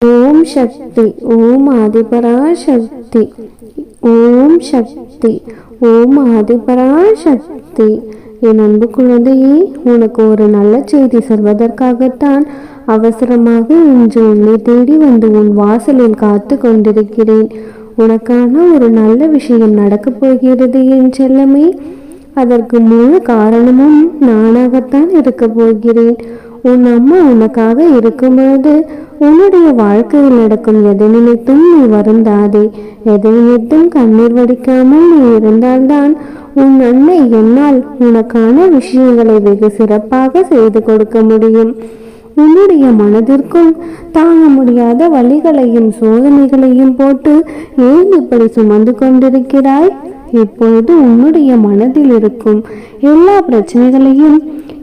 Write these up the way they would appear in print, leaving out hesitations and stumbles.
ஓம் சக்தி. ஓம் ஆதிபராசக்தி. ஓம் சக்தி. ஓம் ஆதிபராசக்தி. என் அன்பு குழந்தையே, உனக்கு ஒரு நல்ல செய்தி சொல்வதற்காகத்தான் அவசரமாக இன்று உன்னை தேடி வந்து உன் வாசலில் காத்து கொண்டிருக்கிறேன். உனக்கான ஒரு நல்ல விஷயம் நடக்கப் போகிறது என் செல்லமே. அதற்கு முழு காரணமும் நானாகத்தான் இருக்க போகிறேன். உன் அம்மா உனக்காக இருக்கும்போது உன்னுடைய வாழ்க்கையில் நடக்கும் எதை நினைத்தும் நீ வருந்தாதே. எதை நினைத்தும் கண்ணீர் வடிக்காமல் நீ இருந்தால்தான் உன் அன்னை என்னால் உனக்கான விஷயங்களை வெகு சிறப்பாக செய்து கொடுக்க முடியும். உன்னுடைய மனதிற்கும் தாங்க முடியாத வலிகளையும் சோதனைகளையும் போட்டு ஏன் இப்படி சுமந்து கொண்டிருக்கிறாய்? இப்பொழுது உன்னுடைய மனதில் இருக்கும் எல்லா பிரச்சனைகளையும்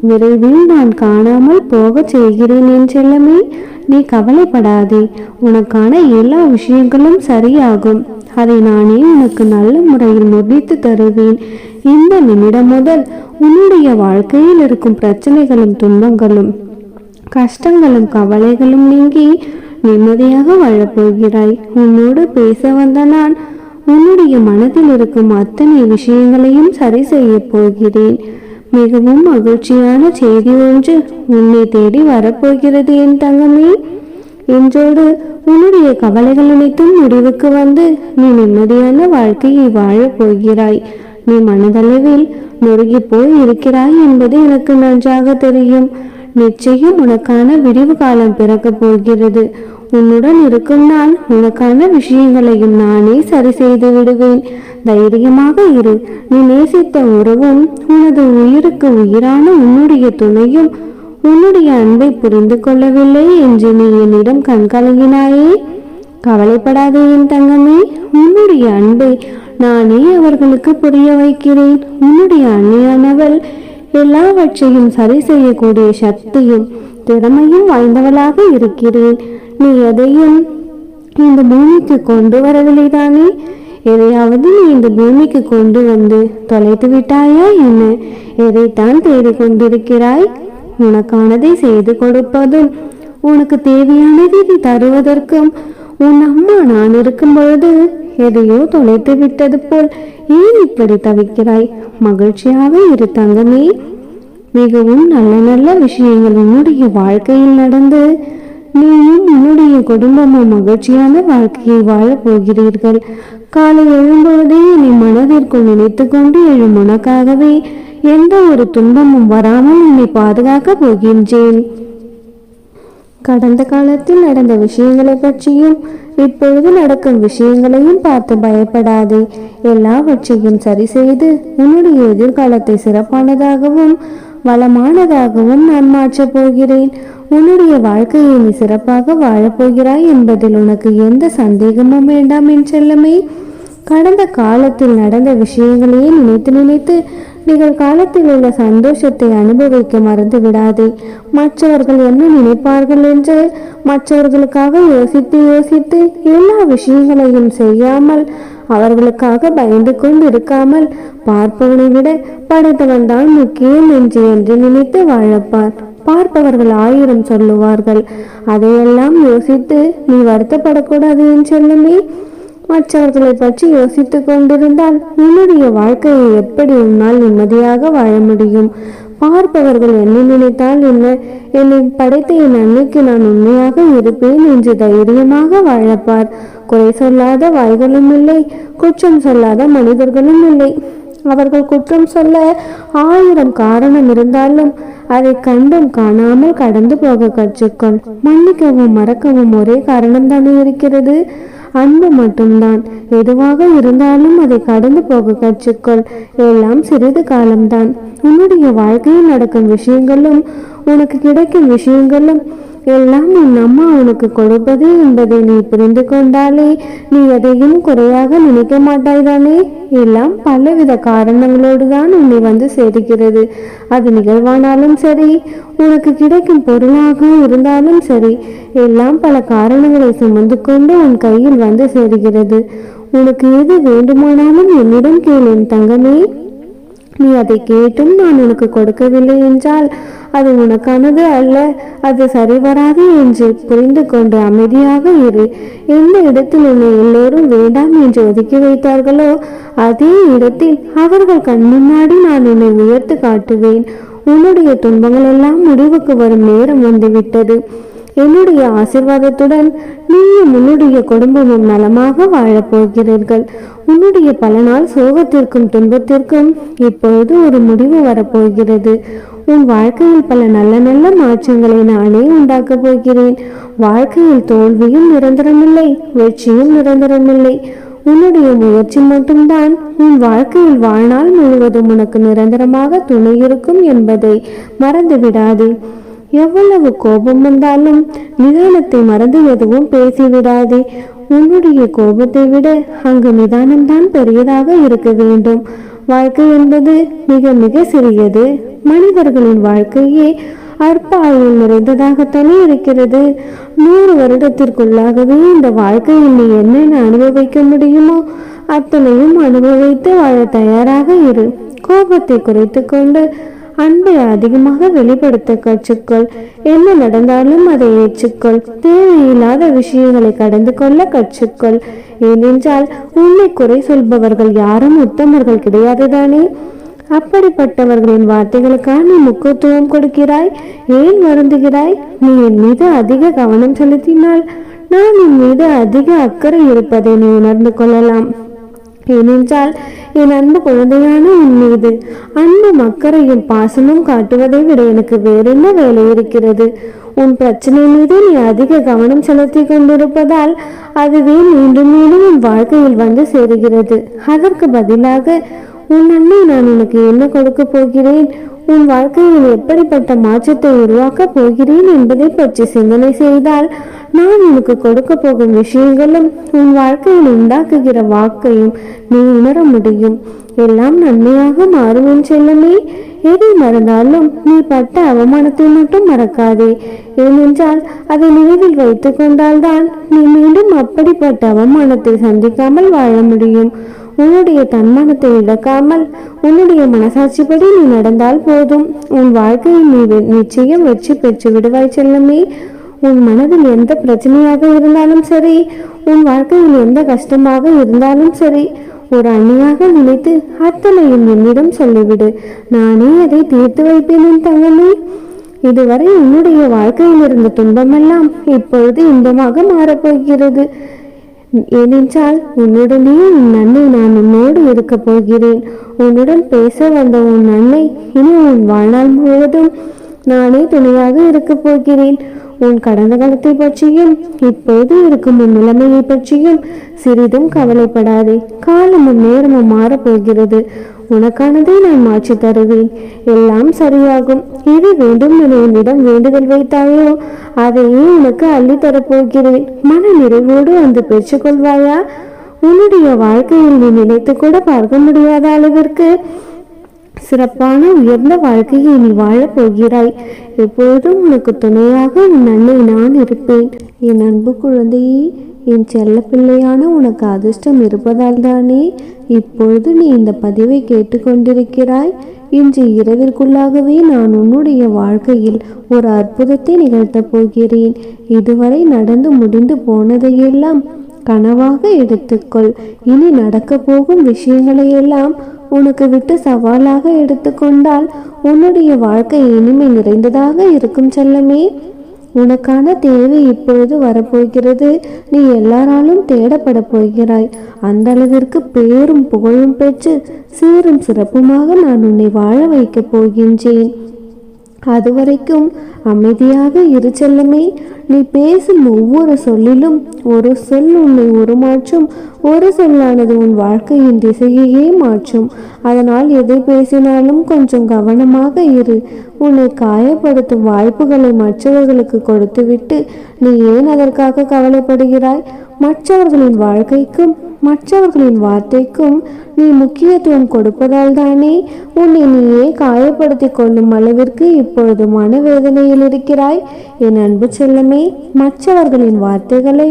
விரைவில் நான் காணாமல் போக செய்கிறேன் என் செல்லமே. நீ கவலைப்படாதே. உனக்கான எல்லா விஷயங்களும் சரியாகும். அதை நானே உனக்கு நல்ல முறையில் முடித்து தருவேன். இந்த நிமிடம் முதல் உன்னுடைய வாழ்க்கையில் இருக்கும் பிரச்சனைகளும் துன்பங்களும் கஷ்டங்களும் கவலைகளும் நீங்கி நிம்மதியாக வாழப்போகிறாய். உன்னோடு பேச வந்த நான் உன்னுடைய மனதில் இருக்கும் அத்தனை விஷயங்களையும் சரி செய்ய போகிறேன். மிகவும் மகிழ்ச்சியான செய்தி ஒன்று உன்னை தேடி வரப்போகிறது என் தங்கமே. இன்றோடு உன்னுடைய கவலைகள் அனைத்தும் முடிவுக்கு வந்து நீ நிம்மதியான வாழ்க்கையை வாழப் போகிறாய். நீ மனதளவில் நொறுகி போய் இருக்கிறாய் என்பது எனக்கு நன்றாக தெரியும். நிச்சயம் உனக்கான விடிவு காலம் பிறக்கப் போகிறது. உன்னுடன் இருக்கும் நாள் உனக்கான விஷயங்களையும் நானே சரி செய்து விடுவேன். தைரியமாக இரு. நீ நேசித்த உறவும் உனது உயிருக்கு உயிரான உன்னுடைய துணையும் உன்னுடைய அன்பை புரிந்து கொள்ளவில்லை என்று நீ என்னிடம் கண்கலங்கினாயே. கவலைப்படாதே என் தங்கமே. உன்னுடைய அன்பை நானே அவர்களுக்கு புரிய வைக்கிறேன். உன்னுடைய அன்னையானவள் எல்லாவற்றையும் சரி செய்யக்கூடிய சக்தியும் திறமையும் வாய்ந்தவளாக இருக்கிறேன். நீ எதையும் இந்த பூமிக்கு கொண்டு வரவில்லைதானே? எதையாவது நீ இந்த பூமிக்கு கொண்டு வந்து தொலைத்து விட்டாயா என்ன? எதைத்தான் தேடிக்கொண்டிருக்கிறாய்? உனக்கானதை செய்து கொடுப்பதும் உனக்கு தேவையானதை தருவதற்கும் உன் அம்மா நான் இருக்கும் பொழுது எதையோ தொலைத்து விட்டது போல் ஏன் இப்படி தவிக்கிறாய்? மகிழ்ச்சியாக இரு தங்கமே. மிகவும் நல்ல நல்ல விஷயங்கள் உன்னுடைய வாழ்க்கையில் நடந்து நீயும் உன்னுடைய குடும்பமும் மகிழ்ச்சியான வாழ்க்கையை வாழப் போகிறீர்கள். காலை எழும்பொழுதே நீ மனதிற்குள் நினைத்து கொண்டு எழும் உனக்காகவே எந்த ஒரு துன்பமும் வராமல் உன்னை பாதுகாக்க போகின்றேன். கடந்த காலத்தில் நடந்த விஷயங்களை பற்றியும் இப்பொழுது நடக்கும் விஷயங்களையும் பார்த்து பயப்படாதே. எல்லாவற்றையும் சரி செய்து உன்னுடைய எதிர்காலத்தை சிறப்பானதாகவும் வளமானதாகவும் நான் மாற்றப் போகிறேன். உன்னுடைய வாழ்க்கையை நீ சிறப்பாக வாழப்போகிறாய் என்பதில் உனக்கு எந்த சந்தேகமும் வேண்டாம் என் செல்லமே. கடந்த காலத்தில் நடந்த விஷயங்களையே நினைத்து நினைத்து நிகழ்காலத்தில் உள்ள சந்தோஷத்தை அனுபவிக்க மறந்து விடாதே. மற்றவர்கள் என்ன நினைப்பார்கள் என்று மற்றவர்களுக்காக யோசித்து யோசித்து எல்லா விஷயங்களையும் செய்யாமல் அவர்களுக்காக பயந்து கொண்டு இருக்காமல் பார்ப்பவனை விட படைத்தவன் தான் முக்கியம் என்று நினைத்து வாழப்பார். பார்ப்பவர்கள் 1000 சொல்லுவார்கள். அதையெல்லாம் யோசித்து நீ வருத்தப்படக்கூடாது என் செல்லமே. மற்றவர்களை பற்றி யோசித்து கொண்டிருந்தால் உன்னுடைய வாழ்க்கையை எப்படி உன்னால் நிம்மதியாக வாழ முடியும்? பார்ப்பவர்கள் என்ன நினைத்தால் என்ன? என்னை படைத்த என் அன்னைக்கு நான் உண்மையாக இருப்பேன் என்று தைரியமாக வாழப்பார். குறை சொல்லாத வாய்களும் இல்லை, குற்றம் சொல்லாத மனிதர்களும் இல்லை. அவர்கள் குற்றம் சொல்ல 1000 காரணம் இருந்தாலும் அதை கண்டும் காணாமல் கடந்து போக கற்றுக்கொள். மன்னிக்கவும் மறக்கவும் ஒரே காரணம் தானே இருக்கிறது, அன்பு மட்டும்தான். எதுவாக இருந்தாலும் அதை கடந்து போக கற்றுக்கொள். எல்லாம் சிறிது காலம்தான். உன்னுடைய வாழ்க்கையில் நடக்கும் விஷயங்களும் உனக்கு கிடைக்கும் விஷயங்களும் எல்லாம் உன் அம்மா உனக்கு கொடுப்பது என்பதை நீ புரிந்து கொண்டாலே நீ எதையும் குறையாக நினைக்க மாட்டாய்தானே. எல்லாம் பலவித காரணங்களோடு தான் உன்னை வந்து சேர்க்கிறது. அது நிகழ்வானாலும் சரி, உனக்கு கிடைக்கும் பொருளாக இருந்தாலும் சரி, எல்லாம் பல காரணங்களை சுமந்து கொண்டு உன் கையில் வந்து சேர்கிறது. உனக்கு எது வேண்டுமானாலும் என்னிடம் கேளு என் தங்கமே. நீ அதை கேட்டும் நான் உனக்கு கொடுக்கவில்லை என்றால் அது உனக்கானது அல்ல, அது சரிவராது என்று புரிந்து கொண்டு அமைதியாக இரு. எந்த இடத்தில் உன்னை எல்லோரும் வேண்டாம் என்று ஒதுக்கி வைத்தார்களோ அதே இடத்தில் அவர்கள் கண் முன்னாடி நான் உன்னை உயர்த்து காட்டுவேன். உன்னுடைய துன்பங்கள் எல்லாம் முடிவுக்கு வரும் நேரம் வந்துவிட்டது. என்னுடைய ஆசீர்வாதத்துடன் நீயும் உன்னுடைய குடும்பமும் நலமாக வாழப்போகிறீர்கள். உன்னுடைய பல நாள் சோகத்திற்கும் துன்பத்திற்கும் இப்பொழுது ஒரு முடிவு வரப்போகிறது. உன் வாழ்க்கையில் பல நல்ல நல்ல மாற்றங்களை நானே உண்டாக்கப் போகிறேன். வாழ்க்கையில் தோல்வியும் நிரந்தரமில்லை, வெற்றியும் நிரந்தரமில்லை. உன்னுடைய முயற்சி மட்டும்தான் உன் வாழ்க்கையில் வாழ்நாள் முழுவதும் உனக்கு நிரந்தரமாக துணை இருக்கும் என்பதை மறந்து விடாதே. எவ்வளவு கோபம் வந்தாலும் நிதானத்தை மறந்து எதுவும் பேசிவிடாதே. உன்னுடைய கோபத்தை விட அங்கு நிதானம்தான் பெரியதாக இருக்க வேண்டும். வாழ்க்கை என்பது மிக மிக சிறியது. மனிதர்களின் வாழ்க்கையே அற்ப ஆயுள் நிறைந்ததாகத்தானே இருக்கிறது. 100 வருடத்திற்குள்ளாகவே இந்த வாழ்க்கையில் நீ என்னென்ன அனுபவிக்க முடியுமோ அத்தனையும் அனுபவித்து வாழ தயாராக இரு. கோபத்தை குறைத்து கொண்டு அன்பை அதிகமாக வெளிப்படுத்த கற்றுக்கொள். என்ன நடந்தாலும் அதை ஏற்றுக்கொள். தேவையில்லாத விஷயங்களை கடந்து கொள்ள கற்றுக்கொள். ஏனென்றால் உன்னை குறை சொல்பவர்கள் யாரும் உத்தமர்கள் கிடையாதுதானே. அப்படிப்பட்டவர்களின் வார்த்தைகளுக்காக நீ முக்கியத்துவம் கொடுக்கிறாய். ஏன் வருந்துகிறாய்? நீ என் மீது அதிக கவனம் செலுத்தினால் நான் உன் மீது அதிக அக்கறை இருப்பதை நீ உணர்ந்து கொள்ளலாம். ஏனென்றால் என் அன்பு குழந்தையான உன் மீது அன்பும் அக்கறையும் பாசமும் காட்டுவதை விட எனக்கு வேறென்ன வேலை இருக்கிறது? உன் பிரச்சனை மீது நீ அதிக கவனம் செலுத்தி கொண்டிருப்பதால் அதுவே மீண்டும் மீண்டும் உன் வாழ்க்கையில் வந்து சேருகிறது. அதற்கு பதிலாக உன் அன்னை நான் உனக்கு என்ன கொடுக்க போகிறேன், உன் வாழ்க்கையில் எப்படிப்பட்ட மாற்றத்தை உருவாக்கப் போகிறேன் என்பதை பற்றி சிந்தனை செய்தால் நான் உனக்கு கொடுக்க போகும் விஷயங்களும் உன் வாழ்க்கையில் உண்டாக்குகிற வாக்கையும் நீ உணர முடியும். எல்லாம் நன்மையாக மாறும் என் செல்லமே. எதை மறந்தாலும் நீ பட்ட அவமானத்தை மட்டும் மறக்காதே. ஏனென்றால் அதை நினைவில் வைத்துக் கொண்டால்தான் நீ மீண்டும் அப்படிப்பட்ட அவமானத்தை சந்திக்காமல் வாழ முடியும். உன்னுடைய தன்மானத்தை இழக்காமல் உன்னுடைய மனசாட்சிப்படி நீ நடந்தால் போதும். உன் வாழ்க்கையில் நீ நிச்சயம் வெற்றி பெற்று விடுவாய் செல்லமே. உன் மனதில் எந்த பிரச்சனையாக இருந்தாலும் சரி, உன் வாழ்க்கையில் எந்த கஷ்டமாக இருந்தாலும் சரி, ஒரு அண்ணியாக நினைத்து அத்தனையும் என்னிடம் சொல்லிவிடு. நானே அதை தீர்த்து வைப்பேன் என் தங்கமே. இதுவரை உன்னுடைய வாழ்க்கையில் இருந்த துன்பமெல்லாம் இப்பொழுது இன்பமாக மாறப்போகிறது. ஏனென்றால் உன்னுடனே உன் அன்னை நான் உன்னோடு இருக்க போகிறேன். உன்னுடன் பேச வந்த உன் அன்னை இனி உன் வாழ்நாள் முழுவதும் நானே துணையாக இருக்க போகிறேன். உன் கடந்த காலத்தை பற்றியும் இப்போது இருக்கும் உன் நிலைமையை பற்றியும் சிறிதும் கவலைப்படாதே. காலமும் நேரமும் மாறப்போகிறது. உனக்கானதை நான் மாற்றி தருவேன். எல்லாம் சரியாகும். எது வேண்டும் என என்னிடம் வேண்டுதல் வைத்தாயோ அதையே உனக்கு அள்ளித்தரப்போகிறேன். மன நிறைவோடு வந்து பெற்றுக்கொள்வாயா? உன்னுடைய வாழ்க்கையில் நீ நினைத்து கூட பார்க்க முடியாத அளவிற்கு சிறப்பான உயர்ந்த வாழ்க்கையை நீ வாழப் போகிறாய். எப்பொழுதும் உனக்கு துணையாக உன் அன்னை நான் இருப்பேன். என் அன்பு குழந்தையே, என் செல்ல பிள்ளையான உனக்கு அதிர்ஷ்டம் இருப்பதால் தானே இப்பொழுது நீ இந்த பதிவை கேட்டுக்கொண்டிருக்கிறாய். இன்று இரவிற்குள்ளாகவே நான் உன்னுடைய வாழ்க்கையில் ஒரு அற்புதத்தை நிகழ்த்தப் போகிறேன். இதுவரை நடந்து முடிந்து போனதையெல்லாம் கனவாக எடுத்துக்கொள். இனி நடக்க போகும் விஷயங்களையெல்லாம் உனக்கு விட்டு சவாலாக எடுத்துக்கொண்டால் உன்னுடைய வாழ்க்கை இனிமை நிறைந்ததாக இருக்கும் செல்லமே. உனக்கான தேவை இப்பொழுது வரப்போகிறது. நீ எல்லாராலும் தேடப்பட போகிறாய். அந்த அளவிற்கு பேரும் புகழும் பெற்று சீரும் சிறப்புமாக நான் உன்னை வாழ வைக்கப் போகின்றேன். அதுவரைக்கும் அமைதியாக இரு செல்லமே. நீ பேசும் ஒவ்வொரு சொல்லிலும் ஒரு சொல் உன்னை உருமாற்றும். ஒரு சொல்லானது உன் வாழ்க்கையின் திசையையே மாற்றும். அதனால் எதை பேசினாலும் கொஞ்சம் கவனமாக இரு. உன்னை காயப்படுத்தும் வாய்ப்புகளை மற்றவர்களுக்கு கொடுத்துவிட்டு நீ ஏன் அதற்காக கவலைப்படுகிறாய்? மற்றவர்களின் வாழ்க்கைக்கும் மற்றவர்களின் வார்த்தைக்கும் நீ முக்கியத்துவம் கொடுப்பதால் தானே உன்னை நீயே காயப்படுத்தி கொள்ளும் அளவிற்கு இப்பொழுது மனவேதனையில் இருக்கிறாய். என் அன்பு செல்லமே, மற்றவர்களின் வார்த்தைகளை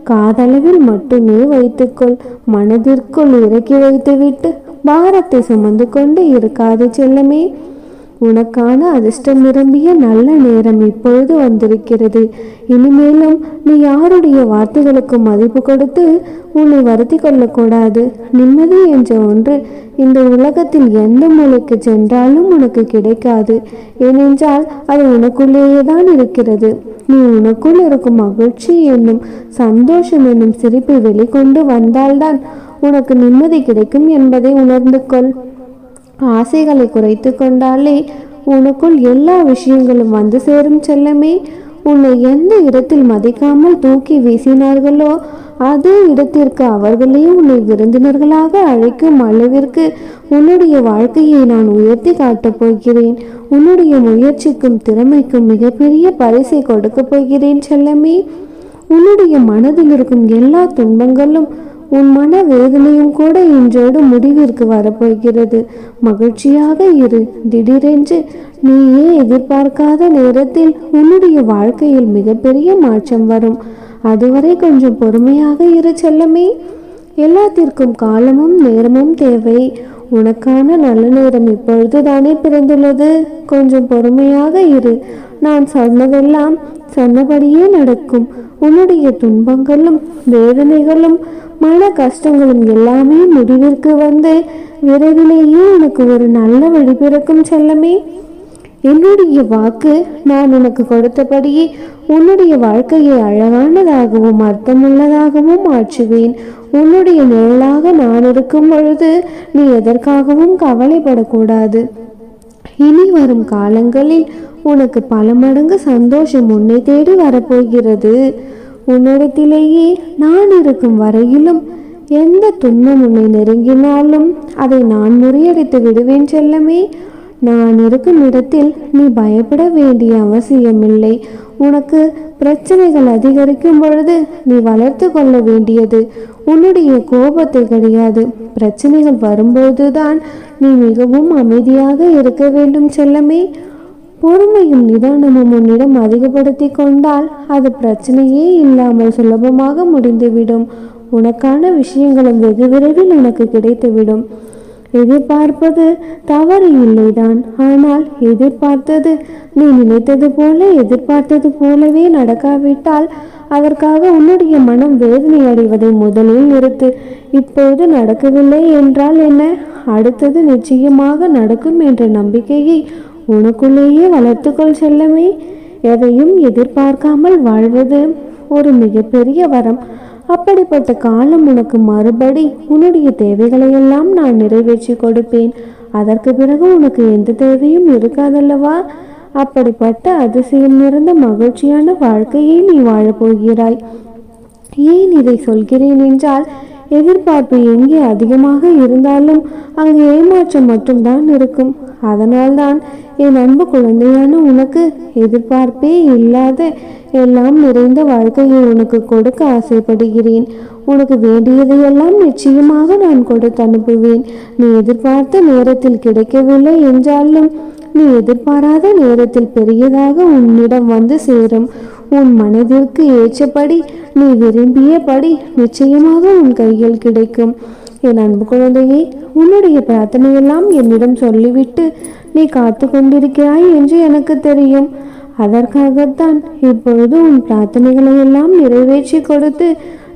காதளவில் மட்டுமே வைத்துக்கொள். மனதிற்குள் இறக்கி வைத்துவிட்டு பாரத்தை சுமந்து கொண்டு இருக்காது செல்லமே. உனக்கான அதிர்ஷ்டம் நிரம்பிய நல்ல நேரம் இப்பொழுது வந்திருக்கிறது. இனிமேலும் நீ யாருடைய வார்த்தைகளுக்கு மதிப்பு கொடுத்து உன்னை வருத்தி கொள்ளக்கூடாது. நிம்மதி என்ற ஒன்று இந்த உலகத்தில் எந்த மூலைக்கு சென்றாலும் உனக்கு கிடைக்காது. ஏனென்றால் அது உனக்குள்ளேயே தான் இருக்கிறது. நீ உனக்குள் இருக்கும் மகிழ்ச்சி என்னும் சந்தோஷம் என்னும் சிரிப்பை வெளிக்கொண்டு வந்தால்தான் உனக்கு நிம்மதி கிடைக்கும் என்பதை உணர்ந்து கொள். ஆசைகளை குறைத்து கொண்டாலே உனக்குள் எல்லா விஷயங்களும் வந்து சேரும் செல்லமே. உன்னை எந்த இடத்தில் மதிக்காமல் தூக்கி வீசினார்களோ அதே இடத்திற்கு அவர்களே உன்னை விருந்தினர்களாக அழைக்கும் அளவிற்கு உன்னுடைய வாழ்க்கையை நான் உயர்த்தி காட்டப் போகிறேன். உன்னுடைய முயற்சிக்கும் திறமைக்கும் மிகப்பெரிய பரிசை கொடுக்கப் போகிறேன் செல்லமே. உன்னுடைய மனதில் இருக்கும் எல்லா துன்பங்களும் உன் மன வேதனையும் கூட இன்றோடு முடிவிற்கு வரப்போகிறது. மகிழ்ச்சியாக இரு. திடீரென்று நீயே எதிர்பார்க்காத நேரத்தில் உன்னுடைய வாழ்க்கையில் மிகப்பெரிய மாற்றம் வரும். அதுவரை கொஞ்சம் பொறுமையாக இரு செல்லமே. எல்லாத்திற்கும் காலமும் நேரமும் தேவை. உனக்கான நல்ல நேரம் இப்பொழுது தானே பிறந்துள்ளது. கொஞ்சம் பொறுமையாக இரு. நான் சொன்னதெல்லாம் சொன்னபடியே நடக்கும். உன்னுடைய துன்பங்களும் வேதனைகளும் மன கஷ்டங்களும் எல்லாமே முடிவிற்கு வந்து விரைவிலேயே உனக்கு ஒரு நல்ல வழி பிறக்கும் செல்லமே. என்னுடைய வாக்கு நான் உனக்கு கொடுத்தபடியே உன்னுடைய வாழ்க்கையை அழகானதாகவும் அர்த்தமுள்ளதாகவும் மாற்றுவேன். உன்னுடைய நிழலாக நான் இருக்கும் பொழுது நீ எதற்காகவும் கவலைப்படக்கூடாது. இனி வரும் காலங்களில் உனக்கு பல மடங்கு சந்தோஷம் உன்னை தேடி வரப்போகிறது. உன்னிடத்திலேயே நான் இருக்கும் வரையிலும் எந்த துன்பம் உன்னை நெருங்கினாலும் அதை நான் முறியடித்து விடுவேன் செல்லமே. நான் இருக்கும் இடத்தில் நீ பயப்பட வேண்டிய அவசியமில்லை. உனக்கு பிரச்சனைகள் அதிகரிக்கும் பொழுது நீ வளர்த்து கொள்ள வேண்டியது உன்னுடைய கோபத்தை கிடையாது. பிரச்சனைகள் வரும்போதுதான் நீ மிகவும் அமைதியாக இருக்க வேண்டும் செல்லமே. பொறுமையும் நிதானமும் உன்னிடம் அதிகப்படுத்தி கொண்டால் அது பிரச்சனையே இல்லாமல் சுலபமாக முடிந்துவிடும். உனக்கான விஷயங்களும் வெகு விரைவில் உனக்கு கிடைத்துவிடும். எதிர்பார்ப்பது தவறு இல்லைதான். ஆனால் எதிர்பார்த்தது நீ நினைத்தது போல எதிர்பார்த்தது போலவே நடக்காவிட்டால் அதற்காக உன்னுடைய மனம் வேதனை அடைவதை முதலில் நிறுத்து. இப்போது நடக்கவில்லை என்றால் என்ன? அடுத்தது நிச்சயமாக நடக்கும் என்ற நம்பிக்கையை உனக்குள்ளேயே வளர்த்துக்கொள் செல்லமே. எதையும் எதிர்பார்க்காமல் வாழ்வது ஒரு மிகப்பெரிய வரம். அப்படிப்பட்ட காலம் உனக்கு மறுபடி உன்னுடைய தேவைகளையெல்லாம் நான் நிறைவேற்றி கொடுப்பேன். அதற்கு பிறகு உனக்கு எந்த தேவையும் இருக்காதல்லவா? அப்படிப்பட்ட அதிசயம் நிறைந்த மகிழ்ச்சியான வாழ்க்கையை நீ வாழப்போகிறாய். ஏன் இதை சொல்கிறேன் என்றால், எதிர்பார்ப்பு எங்கே அதிகமாக இருந்தாலும் அங்கு ஏமாற்றம் மட்டும்தான் இருக்கும். அதனால்தான் என் அன்பு குழந்தையான உனக்கு எதிர்பார்ப்பே இல்லாத எல்லாம் நிறைந்த வாழ்க்கையை உனக்கு கொடுக்க ஆசைப்படுகிறேன். உனக்கு வேண்டியதையெல்லாம் நிச்சயமாக நான் கொடுத்து அனுப்புவேன். நீ எதிர்பார்த்த நேரத்தில் கிடைக்கவில்லை என்றாலும் நீ எதிர்பாராத நேரத்தில் பெரியதாக உன்னிடம் வந்து சேரும். உன் மனதிற்கு ஏற்றபடி நீ விரும்பியபடி நிச்சயமாக உன் கையில் கிடைக்கும். என் அன்பு குழந்தையே, உன்னுடைய பிரார்த்தனையெல்லாம் என்னிடம் சொல்லிவிட்டு நீ காத்து கொண்டிருக்கிறாய் என்று எனக்கு தெரியும். அதற்காகத்தான் இப்பொழுது உன் பிரார்த்தனைகளை எல்லாம் நிறைவேற்றி கொடுத்து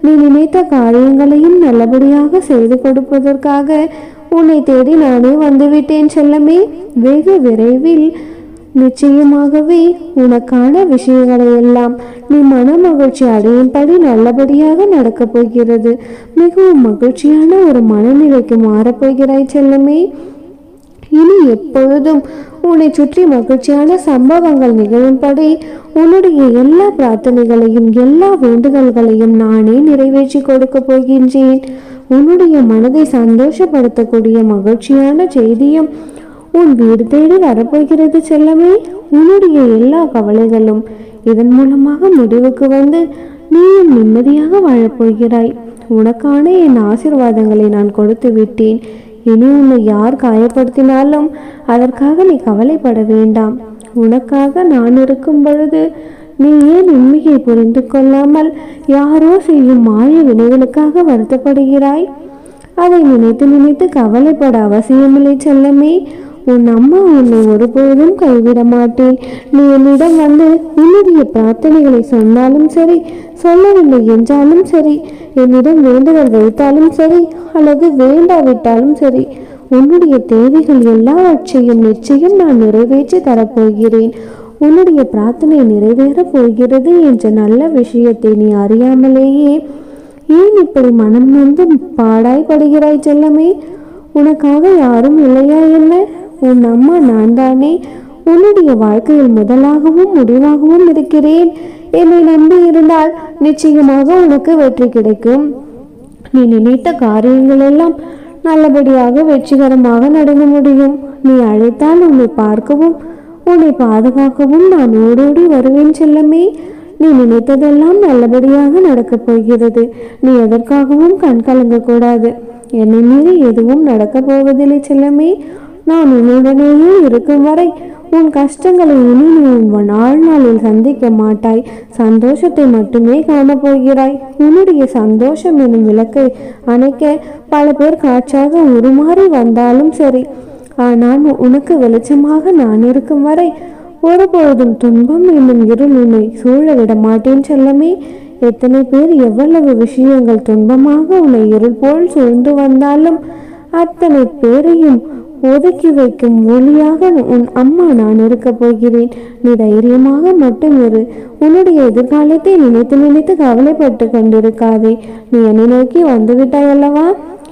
நீ நினைத்த காரியங்களையும் நல்லபடியாக செய்து கொடுப்பதற்காக உன்னை தேடி நானே வந்துவிட்டேன் செல்லமே. வெகு விரைவில் நிச்சயமாகவே உனக்கான விஷயங்களை எல்லாம் நீ மன மகிழ்ச்சி அடையும்படி நல்லபடியாக நடக்கப் போகிறது. மிகவும் மகிழ்ச்சியான ஒரு மனநிலைக்கு மாறப்போகிறாய் செல்லமே. இனி எப்பொழுதும் உன்னை சுற்றி மகிழ்ச்சியான சம்பவங்கள் நிகழும்படி உன்னுடைய எல்லா பிரார்த்தனைகளையும் எல்லா வேண்டுதல்களையும் நானே நிறைவேற்றி கொடுக்க போகின்றேன். உன்னுடைய மனதை சந்தோஷப்படுத்தக்கூடிய மகிழ்ச்சியான செய்தியும் உன் வீடு தேடி வரப்போகிறது செல்லமே. உன்னுடைய எல்லா கவலைகளும் இதன் மூலமாக முடிவுக்கு வந்து நீயும் நிம்மதியாக வாழப்போகிறாய். உனக்கான என் ஆசீர்வாதங்களை நான் கொடுத்து விட்டேன். இனி உன்னை யார் காயப்படுத்தினாலும் அதற்காக நீ கவலைப்பட வேண்டாம். உனக்காக நான் இருக்கும் பொழுது நீ ஏன் உண்மையை புரிந்து கொள்ளாமல் யாரோ செய்யும் மாய வினைகளுக்காக வருத்தப்படுகிறாய்? அதை நினைத்து நினைத்து கவலைப்பட அவசியமில்லை செல்லமே. உன் அம்மா உன்னை ஒருபோதும் கைவிட மாட்டேன். நீ என்னிடம் வந்து உன்னுடைய பிரார்த்தனைகளை சொன்னாலும் சரி, சொல்லவில்லை என்றாலும் சரி, என்னிடம் வேண்டுதல் வைத்தாலும் சரி அல்லது வேண்டாவிட்டாலும் சரி, உன்னுடைய தேவைகள் எல்லாவற்றையும் நிச்சயம் நான் நிறைவேற்றி தரப்போகிறேன். உன்னுடைய பிரார்த்தனை நிறைவேறப் போகிறது என்ற நல்ல விஷயத்தை நீ அறியாமலேயே ஏன் இப்படி மனம் நொந்து பாடாய்படுகிறாய் செல்லமே? உனக்காக யாரும் இல்லையா என்ன? உன் அம்மா நான் தானே. உன்னுடைய வாழ்க்கையில் முதலாகவும் முடிவாகவும் இருக்கிறேன். என்னை நம்பி இருந்தால் நிச்சயமாக உனக்கு வெற்றி கிடைக்கும். நீ நினைத்த காரியங்கள் எல்லாம் நல்லபடியாக வெற்றிகரமாக நடக்க முடியும். நீ அழைத்தால் உன்னை பார்க்கவும் உன்னை பாதுகாக்கவும் நான் ஓடோடி வருவேன் செல்லமே. நீ நினைத்ததெல்லாம் நல்லபடியாக நடக்கப் போகிறது. நீ எதற்காகவும் கண் கலங்கக்கூடாது. என்னை மீறி எதுவும் நடக்கப் போவதில்லை செல்லமே. நான் உன்னுடனேயே இருக்கும் வரை உன் கஷ்டங்களை இனி நீ உன் வாழ்நாளில் சந்திக்க மாட்டாய். சந்தோஷத்தை மட்டுமே காணப்போகிறாய். உன்னுடைய சந்தோஷம் எனும் விளக்கை அணைக்க பல பேர் காற்றாக உருமாறி வந்தாலும் சரி, ஆனால் உனக்கு வெளிச்சமாக நான் இருக்கும் வரை ஒருபொழுதும் துன்பம் என்னும் இருள் உன்னை சூழ விட மாட்டேன் செல்லமே. எத்தனை பேர் எவ்வளவு விஷயங்கள் துன்பமாக உன்னை இருள் போல் சூழ்ந்து வந்தாலும் அத்தனை பேரையும் ஒதுக்கி வைக்கும் ஒளியாக உன் அம்மா நான் இருக்க போகிறேன். நீ தைரியமாக மட்டும் இரு. உன்னுடைய எதிர்காலத்தை நினைத்து நினைத்து கவலைப்பட்டு கொண்டிருக்காதே. நீ என்னை நோக்கி வந்துவிட்டாய் அல்லவா?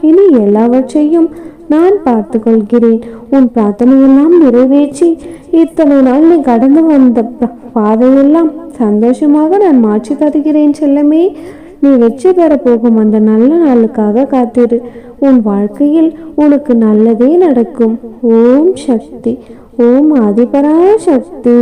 இனி எல்லாவற்றையும் நான் பார்த்து கொள்கிறேன். உன் பிரார்த்தனையெல்லாம் நிறைவேற்றி இத்தனை நாள் நீ கடந்து வந்த பாதையெல்லாம் சந்தோஷமாக நான் மாற்றி தருகிறேன் செல்லமே. நீ வெற்றி பெற போகும் அந்த நல்ல நாளுக்காக காத்திரு. உன் வாழ்க்கையில் உனக்கு நல்லதே நடக்கும். ஓம் சக்தி. ஓம் ஆதிபராசக்தி.